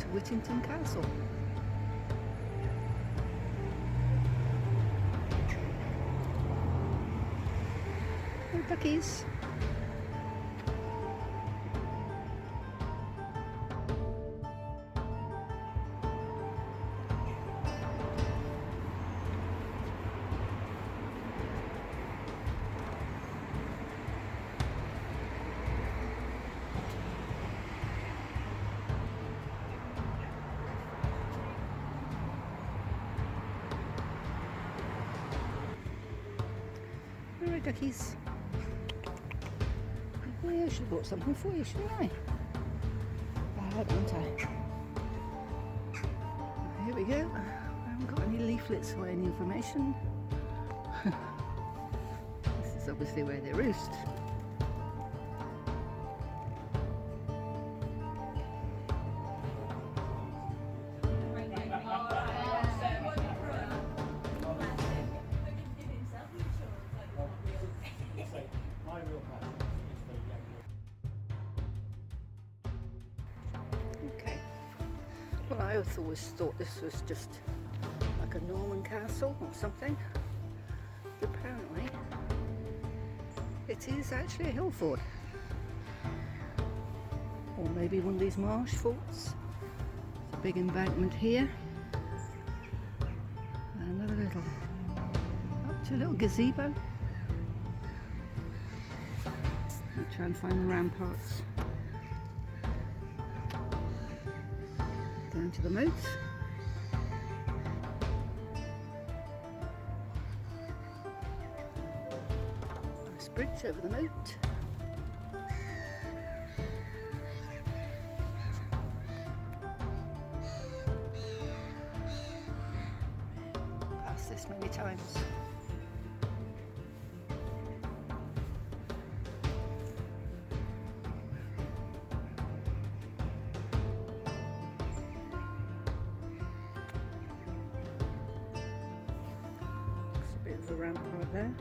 to Whittington Castle. Oh, duckies. Alright, duckies. Yeah, I should have bought something for you, shouldn't I? Bad, haven't I? Here we go. I haven't got any leaflets or any information. This is obviously where they roost. Okay. Well, I always thought this was just like a Norman castle or something. But apparently, it is actually a hill fort. Or maybe one of these marsh forts. There's a big embankment here. And another little, up to a little gazebo. I'll try and find the ramparts. Down to the moat. Nice bridge over the moat. Passed this many times. Bit of a rampart there.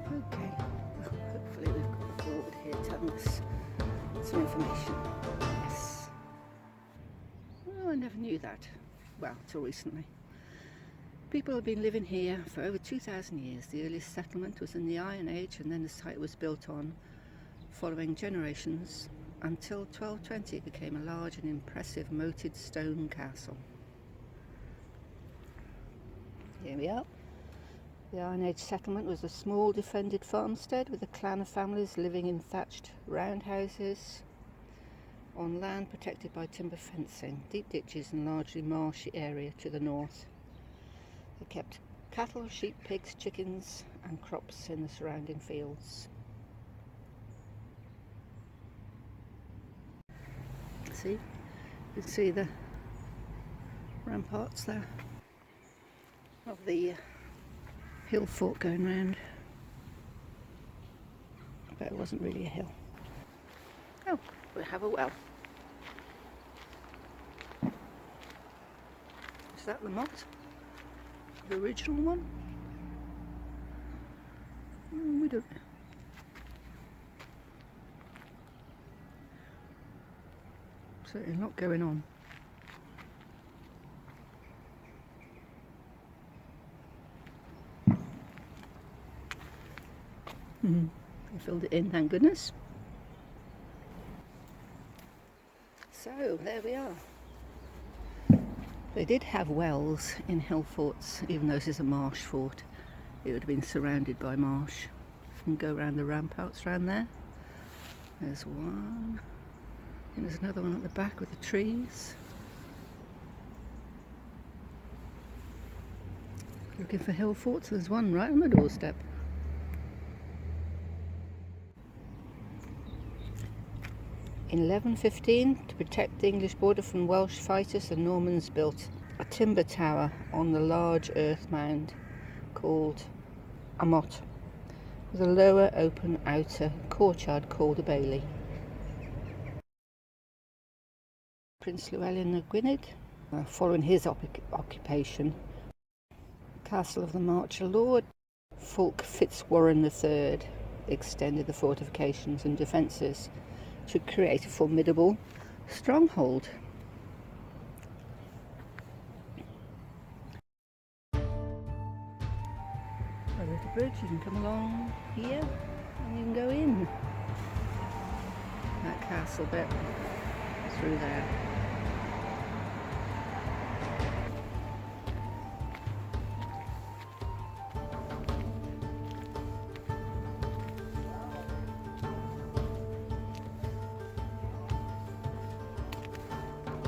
Okay, well, hopefully we've got a board here telling us some information. Yes. Oh, I never knew that. Well, till recently. People have been living here for over 2,000 years. The earliest settlement was in the Iron Age, and then the site was built on, following generations, until 1220 it became a large and impressive moated stone castle. Here we are. The Iron Age settlement was a small defended farmstead with a clan of families living in thatched roundhouses on land protected by timber fencing, deep ditches and largely marshy area to the north. They kept cattle, sheep, pigs, chickens and crops in the surrounding fields. See, you can see the ramparts there of the hill fort going round, but it wasn't really a hill. Oh, we have a well. Is that the motte? The original one? We don't know. Certainly a lot going on. I filled it in, thank goodness. So there we are. They did have wells in hill forts, even though this is a marsh fort. It would have been surrounded by marsh. You can go around the ramparts around there. There's one. And there's another one at the back with the trees. Looking for hill forts, there's one right on the doorstep. In 1115, to protect the English border from Welsh fighters, the Normans built a timber tower on the large earth mound called a motte, with a lower open outer courtyard called a bailey. Prince Llewellyn of Gwynedd, following his occupation, Castle of the Marcher Lord, Fulk Fitzwarren III, extended the fortifications and defences to create a formidable stronghold. A little bridge, you can come along here and you can go in that castle bit through there.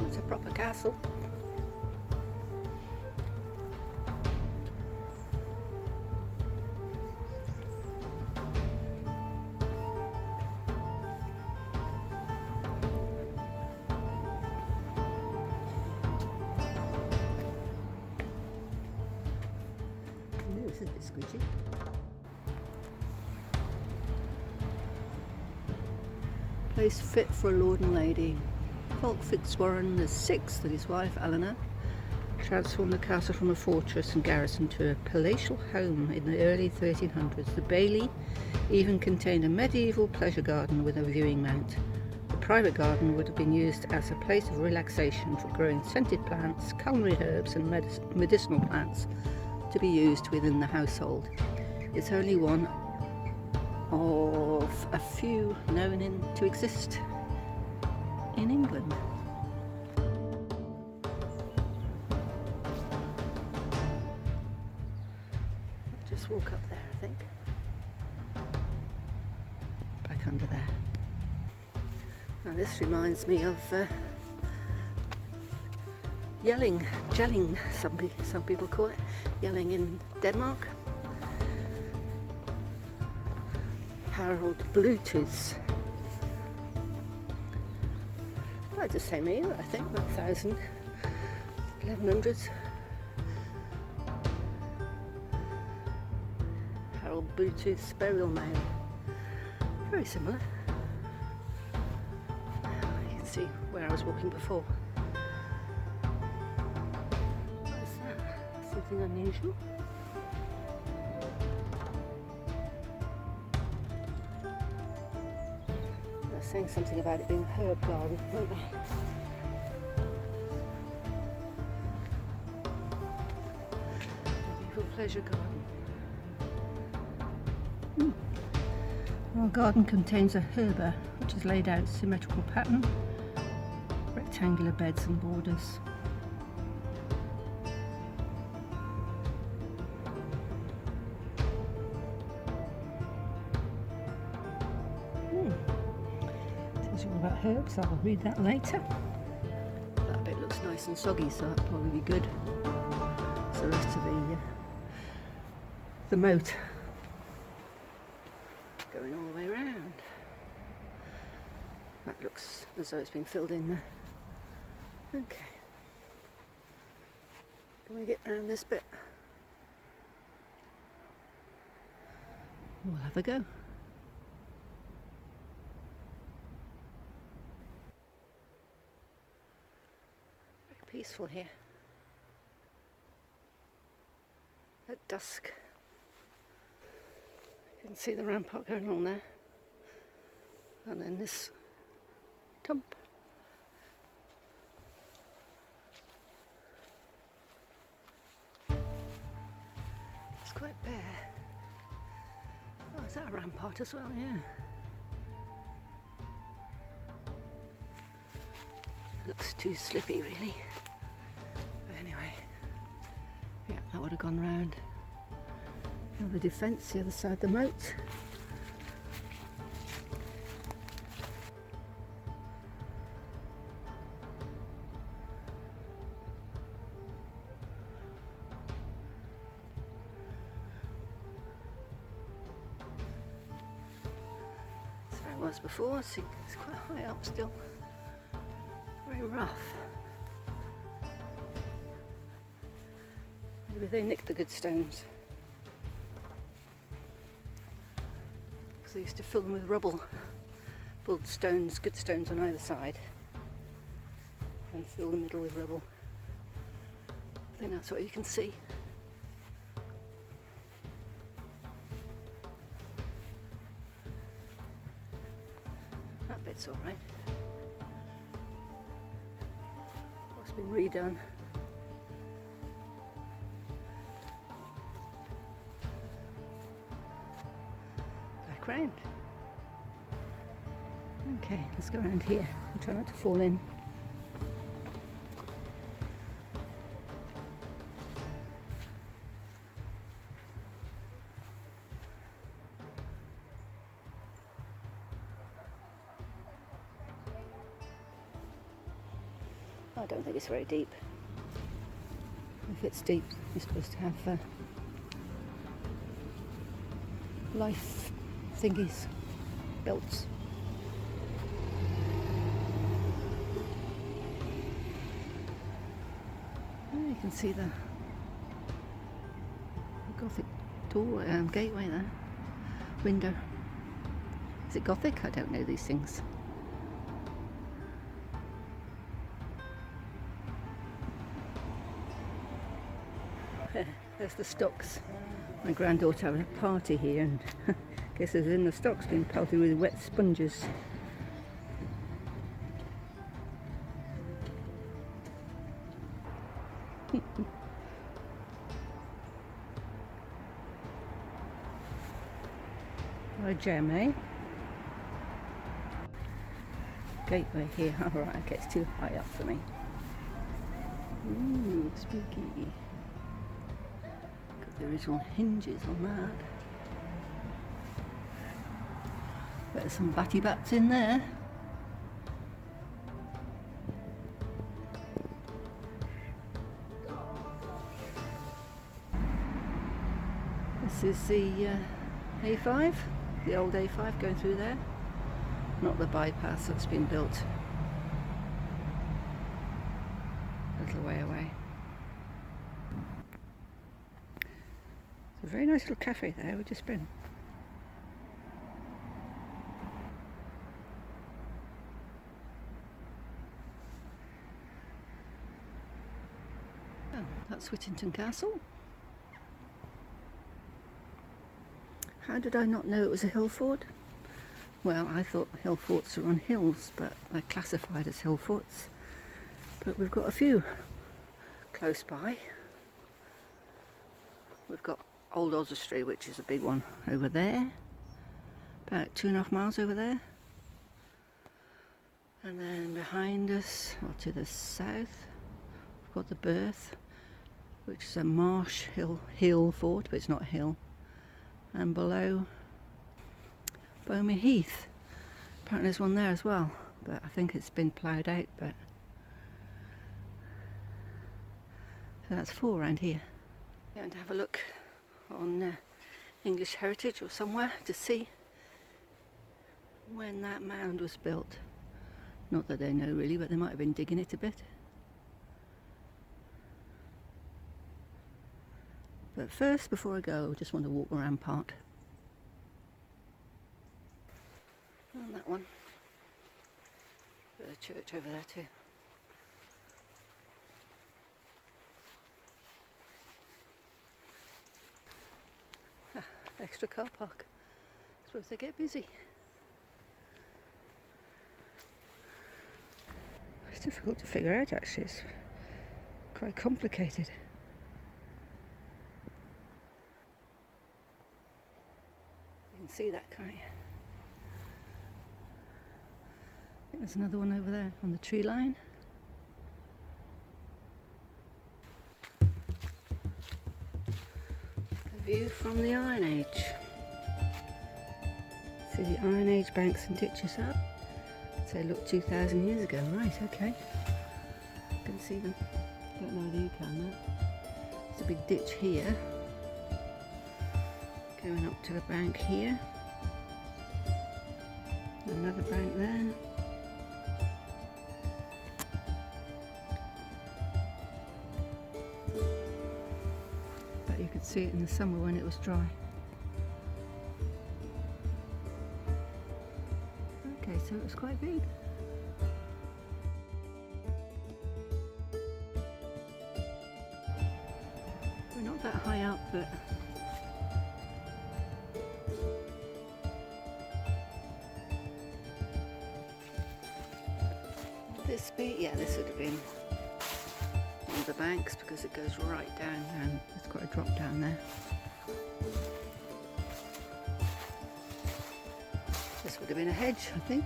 It's a proper castle. This is a bit squidgy. Place fit for a lord and lady. Fulk Fitzwarren VI and his wife Eleanor transformed the castle from a fortress and garrison to a palatial home in the early 1300s. The bailey even contained a medieval pleasure garden with a viewing mount. The private garden would have been used as a place of relaxation for growing scented plants, culinary herbs and medicinal plants to be used within the household. It's only one of a few known to exist in England. Just walk up there, I think. Back under there. Now this reminds me of jelling, some people call it, jelling in Denmark. Harold Bluetooth. About the same era, I think, 1000, 1100s. Harold Bluetooth's burial mound. Very similar. You can see where I was walking before. What is that? Something unusual? Saying something about it being a herb garden, weren't they? Medieval pleasure garden. Our garden contains a herba, which is laid out symmetrical pattern, rectangular beds and borders. All about herbs, I'll read that later. That bit looks nice and soggy, so that'll probably be good. So the rest of the moat going all the way around. That looks as though it's been filled in there. Okay. Can we get around this bit? We'll have a go. Peaceful here at dusk. You can see the rampart going along there, and then this dump. It's quite bare. Oh, is that a rampart as well? Yeah. Looks too slippy, really. But anyway, yeah, that would have gone round. Now the defence, the other side of the moat. That's where I was before. It's quite high up still. Very rough. Maybe they nicked the good stones. Because they used to fill them with rubble. Build stones, good stones on either side. And fill the middle with rubble. I think that's what you can see. that's all right. It's been redone. Back round. Okay, let's go around here and try not to fall in. I don't think it's very deep. If it's deep, you're supposed to have life thingies, belts. Oh, you can see the Gothic door, gateway there, window. Is it Gothic? I don't know these things. There's the stocks. My granddaughter had a party here and guess it's in the stocks being pelted with wet sponges. What a gem, eh? Gateway here. Alright, okay, it's too high up for me. Ooh, spooky. Got the original hinges on that. There's some batty bats in there. This is the A5, the old A5 going through there. Not the bypass that's been built a little way away. It's a very nice little cafe there we've just been. Oh, that's Whittington Castle. How did I not know it was a hill fort? Well, I thought hill forts are on hills, but they're classified as hill forts. But we've got a few close by. We've got Old Oswestry, which is a big one over there, about 2.5 miles over there. And then behind us, or to the south, we've got the Berth, which is a marsh hill fort, but it's not a hill. And below, Bomey Heath. Apparently there's one there as well, but I think it's been ploughed out. But so that's 4 around here. Going to have a look on English Heritage or somewhere to see when that mound was built. Not that they know really, but they might have been digging it a bit. But first, before I go, I just want to walk around part. And that one. There's a church over there too. Ah, extra car park. I suppose they get busy. It's difficult to figure out actually. It's quite complicated. You can see that, can't you? I think there's another one over there on the tree line. A view from the Iron Age. See the Iron Age banks and ditches up. So look, 2,000 years ago. Right, okay. I can see them. Don't know whether you can that. There's a big ditch here. Going up to a bank here. Another bank there. But you could see it in the summer when it was dry. Okay, so it was quite big. We're not that high up, but be, yeah, this would have been one of the banks because it goes right down and there's quite a drop down there. This would have been a hedge, I think.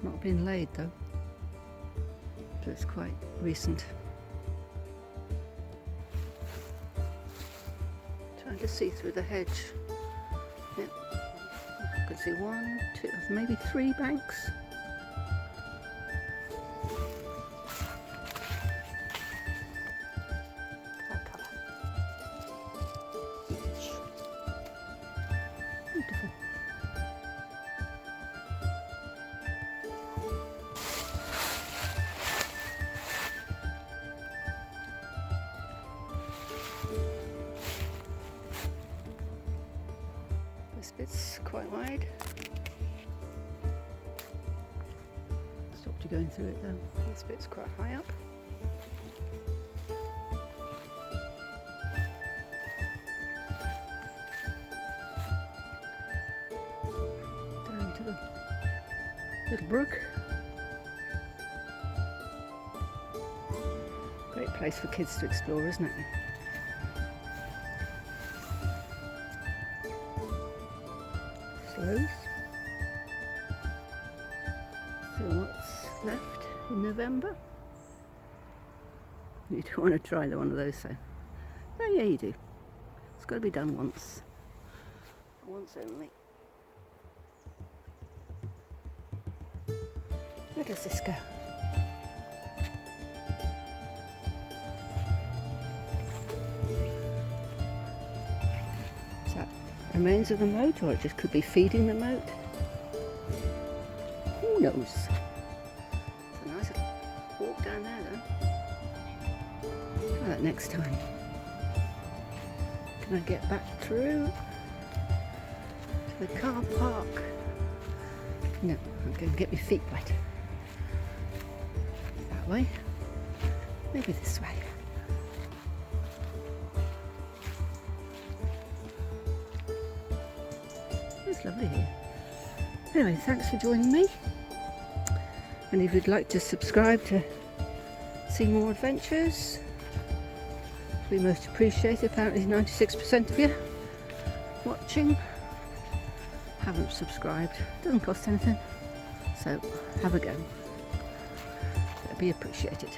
Not been laid though, so it's quite recent. Trying to see through the hedge. Yep. I can see 1, 2, maybe 3 banks. Beautiful. This bit's quite wide. Stopped you going through it though. This bit's quite high up. Down to the little brook. Great place for kids to explore, isn't it? Slows. So what's left in November? You don't want to try one of those, so. Oh yeah, you do. It's got to be done once. Once only. Where does this go? Is that remains of the moat, or it just could be feeding the moat? Who knows? It's a nice little walk down there though. Try that next time. Can I get back through to the car park? No, I'm going to get my feet wet. That way. Maybe this way. It's lovely here. Anyway, thanks for joining me. And if you'd like to subscribe to see more adventures, it'd be most appreciated. Apparently 96% of you watching haven't subscribed. Doesn't cost anything, so have a go. It'd be appreciated.